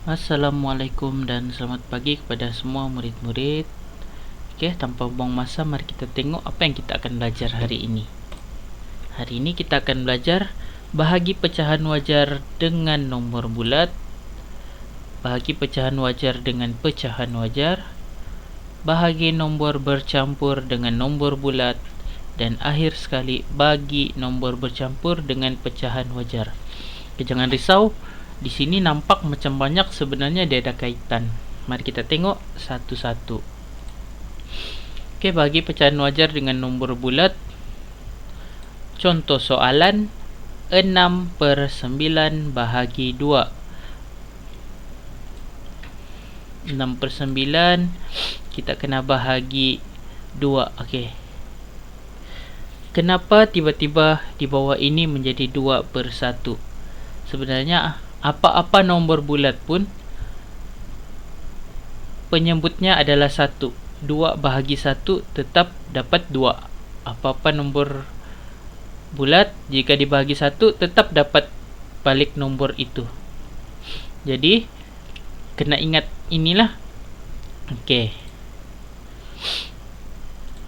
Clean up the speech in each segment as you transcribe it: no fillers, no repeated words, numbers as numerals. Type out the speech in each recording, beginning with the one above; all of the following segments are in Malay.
Assalamualaikum dan selamat pagi kepada semua murid-murid. Oke, tanpa buang masa, mari kita tengok apa yang kita akan belajar hari ini. Hari ini kita akan belajar bahagi pecahan wajar dengan nomor bulat, bahagi pecahan wajar dengan pecahan wajar, bahagi nombor bercampur dengan nombor bulat, dan akhir sekali bagi nombor bercampur dengan pecahan wajar. Oke, jangan risau. Di sini nampak macam banyak, sebenarnya dia ada kaitan. Mari kita tengok satu-satu. Oke, bagi pecahan wajar dengan nombor bulat. Contoh soalan 6/9 bahagi 2. 6/9 kita kena bahagi 2. Oke. Kenapa tiba-tiba di bawah ini menjadi 2/1? Sebenarnya apa-apa nombor bulat pun penyebutnya adalah 1. 2 bahagi 1 tetap dapat 2. Apa-apa nombor bulat jika dibahagi 1 tetap dapat balik nombor itu. Jadi kena ingat inilah. Oke.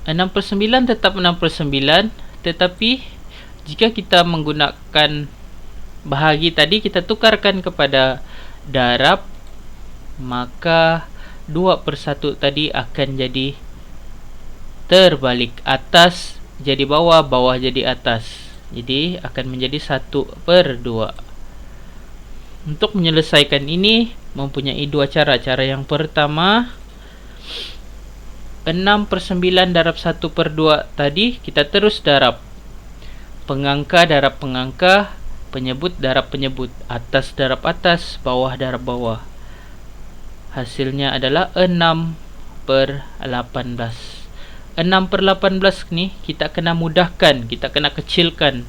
6/9 tetap 6/9, tetapi jika kita menggunakan bahagi tadi, kita tukarkan kepada darab, maka 2/1 tadi akan jadi terbalik. Atas jadi bawah, bawah jadi atas. Jadi akan menjadi 1/2. Untuk menyelesaikan ini mempunyai dua cara. Cara yang pertama, 6/9 darab 1/2 tadi kita terus darab. Pengangka darab pengangka, penyebut darab penyebut, atas darab atas, bawah darab bawah. Hasilnya adalah 6/18. 6/18 ni kita kena mudahkan, kita kena kecilkan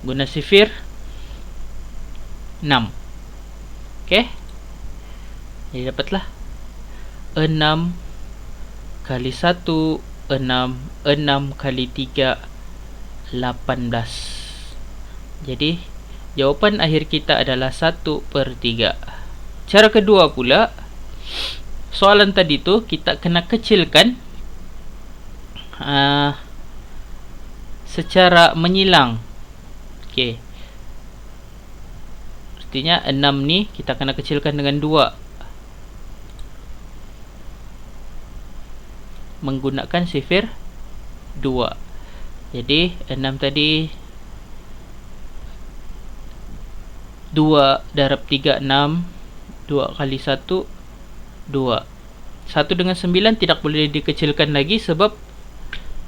guna sifir 6. Okey. Jadi dapatlah 6 kali 1 6, 6 kali 3 18. Jadi jawapan akhir kita adalah 1/3. Cara kedua pula, soalan tadi tu kita kena kecilkan secara menyilang. Okey. Artinya 6 ni kita kena kecilkan dengan 2 menggunakan sifir 2. Jadi 6 tadi 2 darab 3 6, 2 kali 1 2. 1 dengan 9 tidak boleh dikecilkan lagi sebab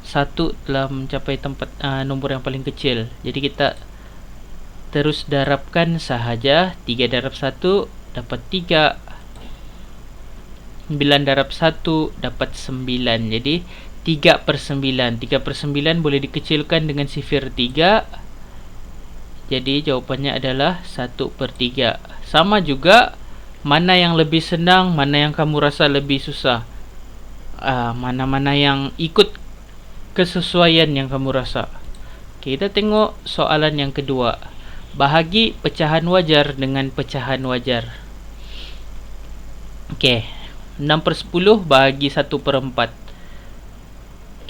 1 telah mencapai tempat nombor yang paling kecil. Jadi kita terus darabkan sahaja. 3 darab 1 dapat 3, 9 darab 1 dapat 9. Jadi 3/9. 3/9 boleh dikecilkan dengan sifir 3. Jadi jawapannya adalah 1/3. Sama juga, mana yang lebih senang, mana yang kamu rasa lebih susah, mana-mana yang ikut kesesuaian yang kamu rasa. Okay, kita tengok soalan yang kedua. Bahagi pecahan wajar dengan pecahan wajar. Okey, 6/10 bahagi 1/4.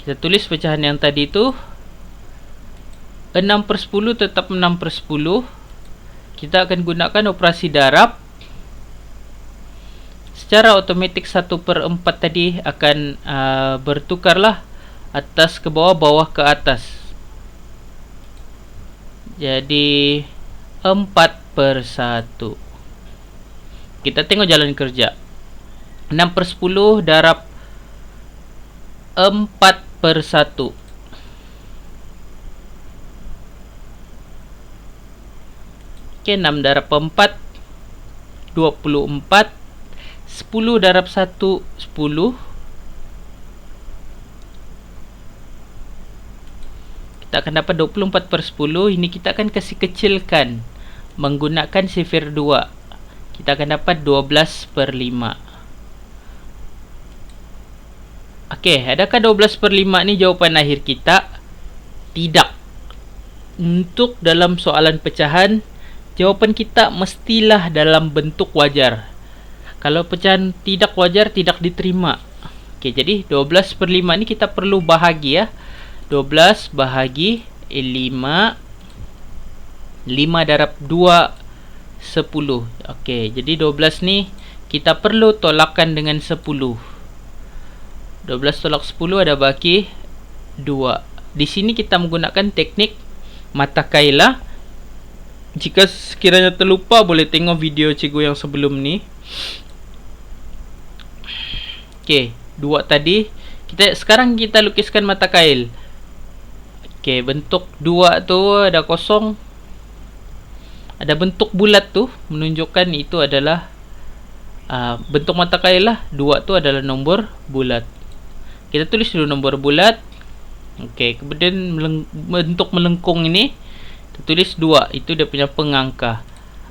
Kita tulis pecahan yang tadi tu 6/10 tetap 6/10. Kita akan gunakan operasi darab. Secara otomatik 1/4 tadi akan bertukarlah, atas ke bawah, bawah ke atas. Jadi 4/1. Kita tengok jalan kerja. 6/10 darab 4/1. Okey, 6 darab 4 24. 10 darab 1 10. Kita akan dapat 24/10. Ini kita akan kasih kecilkan menggunakan sifir 2. Kita akan dapat 12/5. Okey, adakah 12/5 ni jawapan akhir kita? Tidak. Untuk dalam soalan pecahan, jawapan kita mestilah dalam bentuk wajar. Kalau pecahan tidak wajar tidak diterima. Oke, jadi 12/5 ini kita perlu bahagi ya. 12 bahagi 5. 5 darab 2 10. Oke, jadi 12 nih kita perlu tolakkan dengan 10. 12 tolak 10 ada baki 2. Di sini kita menggunakan teknik mata kail. Jika sekiranya terlupa, boleh tengok video cikgu yang sebelum ni. Oke, 2 tadi. Sekarang kita lukiskan mata kail. Oke, bentuk 2 tu ada kosong. Ada bentuk bulat tu, menunjukkan itu adalah bentuk mata kail lah. 2 tu adalah nombor bulat. Kita tulis dulu nombor bulat. Oke, kemudian bentuk melengkung ini kita tulis 2, itu dia punya pengangka.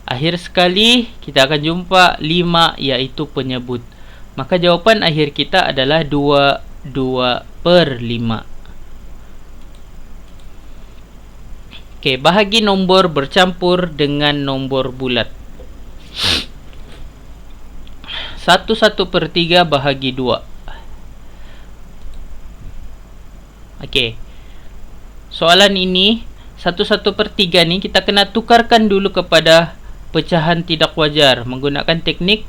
Akhir sekali kita akan jumpa 5, iaitu penyebut. Maka jawapan akhir kita adalah 2/5. Oke, bahagi nombor bercampur dengan nombor bulat. 1/1/3 bahagi 2. Oke, soalan ini 1/1/3 ni kita kena tukarkan dulu kepada pecahan tidak wajar menggunakan teknik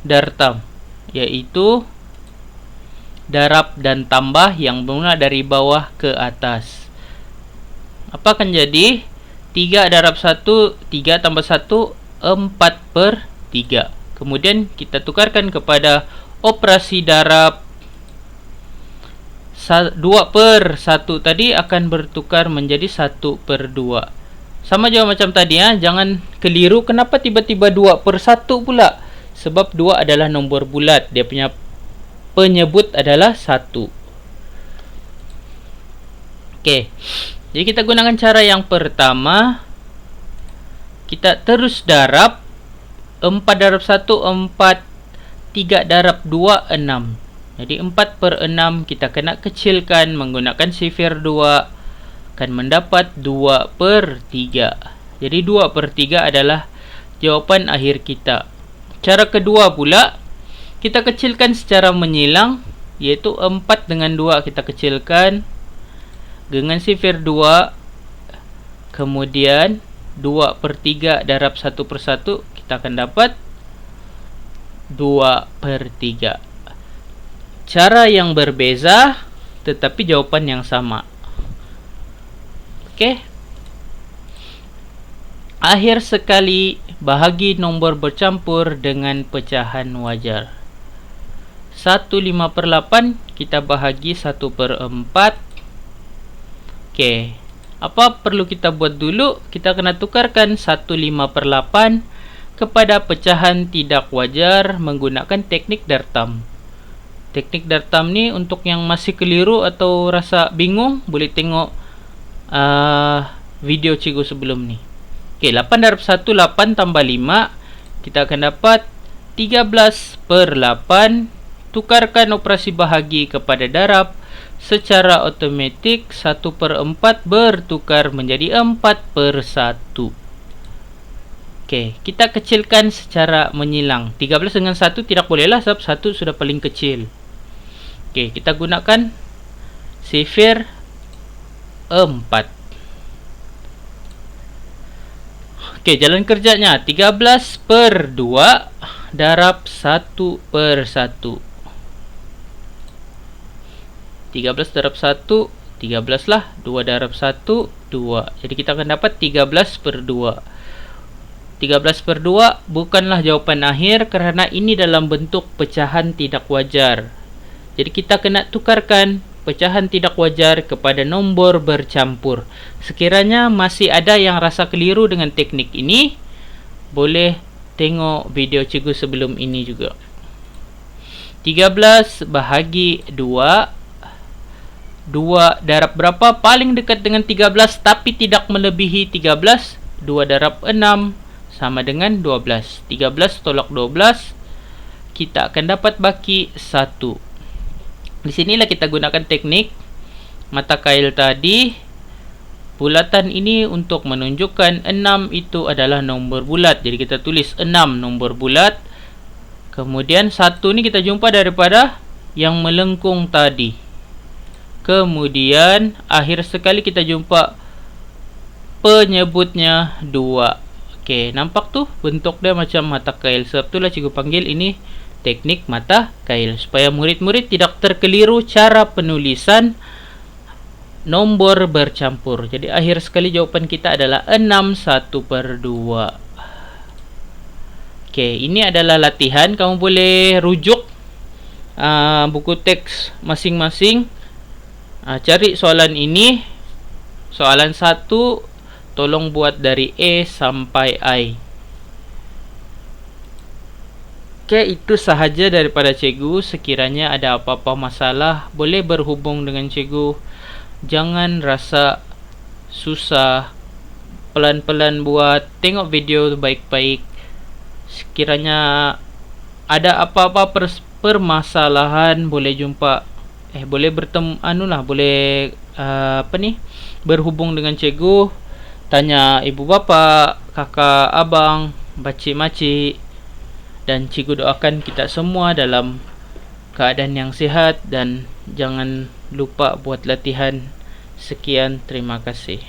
dartam, yaitu darab dan tambah yang bermula dari bawah ke atas. Apa akan jadi? 3 darab 1, 3 tambah 1, 4/3. Kemudian kita tukarkan kepada operasi darab. 2/1 tadi akan bertukar menjadi 1/2. Sama juga macam tadi ya. Jangan keliru. Kenapa tiba-tiba 2/1 pula? Sebab 2 adalah nombor bulat. Dia punya penyebut adalah 1. Oke. Jadi kita gunakan cara yang pertama. Kita terus darab. 4 darab 1, 4. 3 darab 2, 6. Jadi 4/6 kita kena kecilkan menggunakan sifir 2. Akan mendapat 2/3. Jadi 2/3 adalah jawapan akhir kita. Cara kedua pula, kita kecilkan secara menyilang, yaitu 4 dengan 2 kita kecilkan dengan sifir 2. Kemudian 2/3 darab 1/1, kita akan dapat 2/3. Cara yang berbeza tetapi jawapan yang sama. Oke. Akhir sekali bahagi nombor bercampur dengan pecahan wajar. 1/5/8 kita bahagi 1/4. Oke. Apa perlu kita buat dulu? Kita kena tukarkan 1/5/8 kepada pecahan tidak wajar menggunakan teknik dartam. Teknik dartam ni untuk yang masih keliru atau rasa bingung, boleh tengok video cikgu sebelum ni. Okey, 8 darab 1, 8 tambah 5. Kita akan dapat 13/8. Tukarkan operasi bahagi kepada darab. Secara automatik 1/4 bertukar menjadi 4/1. Okey, kita kecilkan secara menyilang. 13 dengan 1 tidak bolehlah sebab 1 sudah paling kecil. Okey, kita gunakan sifir 4. Okey, jalan kerjanya 13/2 darab 1/1. 13 darab 1, 13 lah. 2 darab 1, 2. Jadi kita akan dapat 13/2. 13/2 bukanlah jawapan akhir kerana ini dalam bentuk pecahan tidak wajar. Jadi kita kena tukarkan pecahan tidak wajar kepada nombor bercampur. Sekiranya masih ada yang rasa keliru dengan teknik ini, boleh tengok video cikgu sebelum ini juga. 13 bahagi 2. 2 darab berapa? Paling dekat dengan 13 tapi tidak melebihi 13. 2 darab 6 sama dengan 12. 13 tolak 12, kita akan dapat baki 1. Di sinilah kita gunakan teknik mata kail tadi. Bulatan ini untuk menunjukkan 6 itu adalah nombor bulat. Jadi kita tulis 6 nombor bulat. Kemudian 1 ni kita jumpa daripada yang melengkung tadi. Kemudian akhir sekali kita jumpa penyebutnya 2. Okey, nampak tu bentuk dia macam mata kail. Sebab itulah cikgu panggil ini teknik mata kail, supaya murid-murid tidak terkeliru cara penulisan nombor bercampur. Jadi akhir sekali jawapan kita adalah 6/1/2. Okey, ini adalah latihan. Kamu boleh rujuk buku teks masing-masing. Cari soalan ini. Soalan 1, tolong buat dari A sampai I. Okey, itu sahaja daripada cikgu. Sekiranya ada apa-apa masalah, boleh berhubung dengan cikgu. Jangan rasa susah. Pelan-pelan buat. Tengok video baik-baik. Sekiranya ada apa-apa permasalahan, boleh jumpa boleh bertemu boleh berhubung dengan cikgu. Tanya ibu bapa, kakak, abang, pakcik makcik. Dan cikgu doakan kita semua dalam keadaan yang sihat. Dan jangan lupa buat latihan. Sekian, terima kasih.